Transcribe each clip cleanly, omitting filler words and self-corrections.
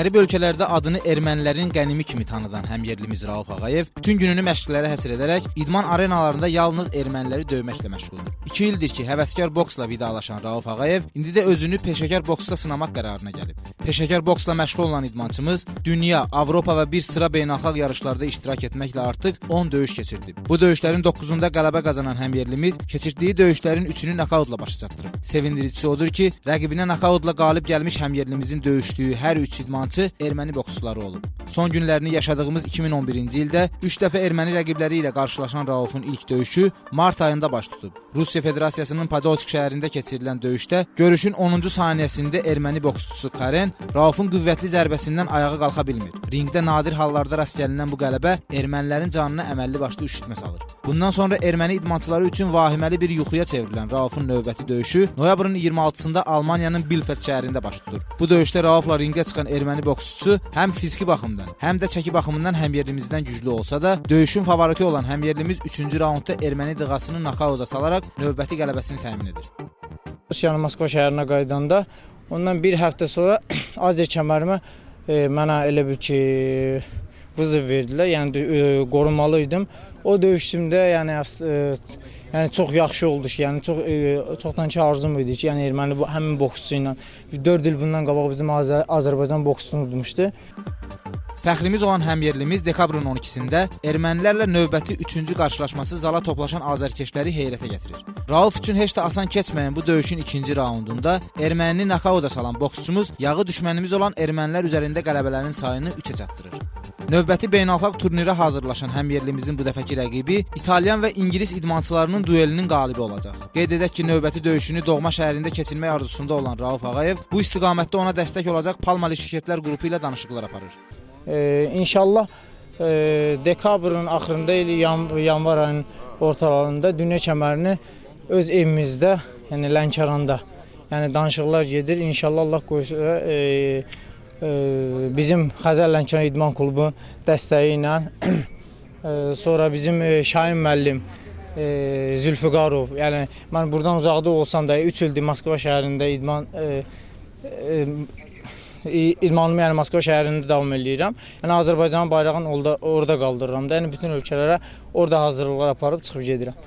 Qərib ölkələrdə adını ermənilərin qənimi kimi tanıdan həmyerlimiz Rauf Ağayev bütün gününü məşqlərə həsr edərək idman arenalarında yalnız erməniləri döyməklə məşğuldur. 2 ildir ki, həvəskar boksla vidalaşan Rauf Ağayev indi də özünü peşəkar boksda sınamaq qərarına gəlib. Peşəkar boksla məşğul olan idmançımız dünya, Avropa və bir sıra beynəlxalq yarışlarda iştirak etməklə artıq 10 döyüş keçirdi. Bu döyüşlərin 9-unda qələbə qazanan həmyerlimiz keçirdiyi döyüşlərin 3-ünü nokautla başa çatdırıb. Sevindiricisi odur ki, rəqibinə nokautla qalib gəlmiş həmyerlimizin döyüşdüyü hər 3 idmançı erməni boksçuları olub. Son günlərini yaşadığımız 2011-ci ildə 3 dəfə erməni rəqibləri ilə qarşılaşan Raufun ilk döyüşü mart ayında baş tutub. Rusiya Federasiyasının Podolsk şəhərində keçirilən döyüşdə görüşün 10-cu saniyəsində erməni boksçusu Karen Raufun qüvvətli zərbəsindən ayağa qalxa bilmir. Ringdə nadir hallarda rast gəlinən bu qələbə ermənilərin canına əməlli başlı üşütmə salır. Bundan sonra erməni idmançıları üçün vahiməli bir yuxuya çevrilən Raufun növbəti döyüşü noyabrın 26-sında Almaniyanın Bielefeld şəhərində baş tutur. Bu döyüşdə Raufla ringə çıxan erməni boksçusu həm fiziki baxımdan, həm də çəki baxımından həmyerlimizdən güclü olsa da, döyüşün favoriti olan həmyerlimiz 3-cü raundda erməni dığasını nokauta salaraq növbəti qələbəsini təmin edir. Rusiyanın Moskva şəhərinə qaydanda ondan bir həftə sonra Aziya kəmərimə mənə elə bir ki vızıv verdilər, yəni qorunmalı idim. O döyüşümdə yəni çox yaxşı oldu ki, yəni çoxdan ki arzum idi ki, yəni erməni həmin boksçu ilə 4 il bundan qabaq bizim Azərbaycan boksçusunu udmuşdu. Fəxrimiz olan həmyerlimiz dekabrın 12-sində ermənilərlə növbəti 3-cü qarşılaşması zala toplaşan azərkeşləri heyrətə gətirir. Rauf üçün heç də asan keçməyən bu döyüşün 2-ci raundunda ermənini nokauta salan boksçumuz yağı düşmənimiz olan ermənilər üzərində qələbələrin sayını 3-ə çatdırır. Növbəti beynəlxalq turnirə hazırlaşan həmyerlimizin bu dəfəki rəqibi İtalyan və İngilis idmançılarının duelinin qalibi olacaq. Qeyd edək ki, növbəti döyüşünü doğma şəhərində keçirmək arzusunda olan Rauf Ağayev bu istiqamətdə ona dəstək olacaq Palmalı şirkətlər qrupu ilə danışıqlar aparır. İnşallah dekabrın axırında yanvar ayının ortalarında dünya kəmərini öz evimizdə, yəni Lənkəranda, yəni danışıqlar gedir. İnşallah Allah qoysa bizim Xəzər Lənkəran İdman Klubu dəstəyi ilə sonra bizim Şahin müəllim Zülfüqarov, yəni mən buradan uzaqda olsam da 3 ildir Moskva şəhərində idmanımı yəni Moskva şəhərində davam edirəm. Yəni Azərbaycanın bayrağını orada qaldırıram da, yəni bütün ölkələrə orada hazırlıqlar aparıb çıxıb gedirəm.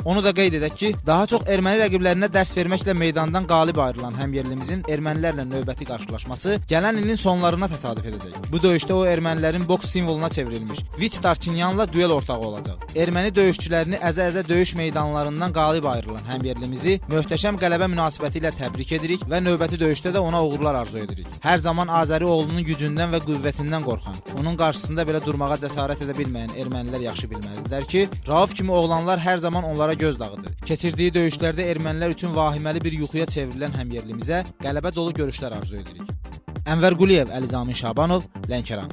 Onu da qeyd edək ki, daha çox erməni rəqiblərinə dərs verməklə meydandan qalib ayrılan həmyerlimizin ermənilərlə növbəti qarşılaşması gələn ilin sonlarına təsadüf edəcək. Bu döyüşdə o ermənilərin boks simvoluna çevrilmiş Viç Darçinyanla duel ortağı olacaq. Erməni döyüşçülərini əzə-əzə döyüş meydanlarından qalib ayrılan həmyerlimizi möhtəşəm qələbə münasibəti ilə təbrik edirik və növbəti döyüşdə də ona uğurlar arzu edirik. Hər zaman Azəri oğlunun gücündən və qüvvətindən qorxan, onun qarşısında belə durmağa cəsarət edə bilməyən ermənilər yaxşı bilməlidirlər ki, Rauf kimi oğlanlar hər zaman onlara göz dağıdır. Keçirdiyi döyüşlərdə ermənilər üçün vahiməli bir yuxuya çevrilən həmyerlimizə qələbə dolu görüşlər arzu edirik. Ənvər Quliyev, Əli Zamin Şabanov, Lənkəran.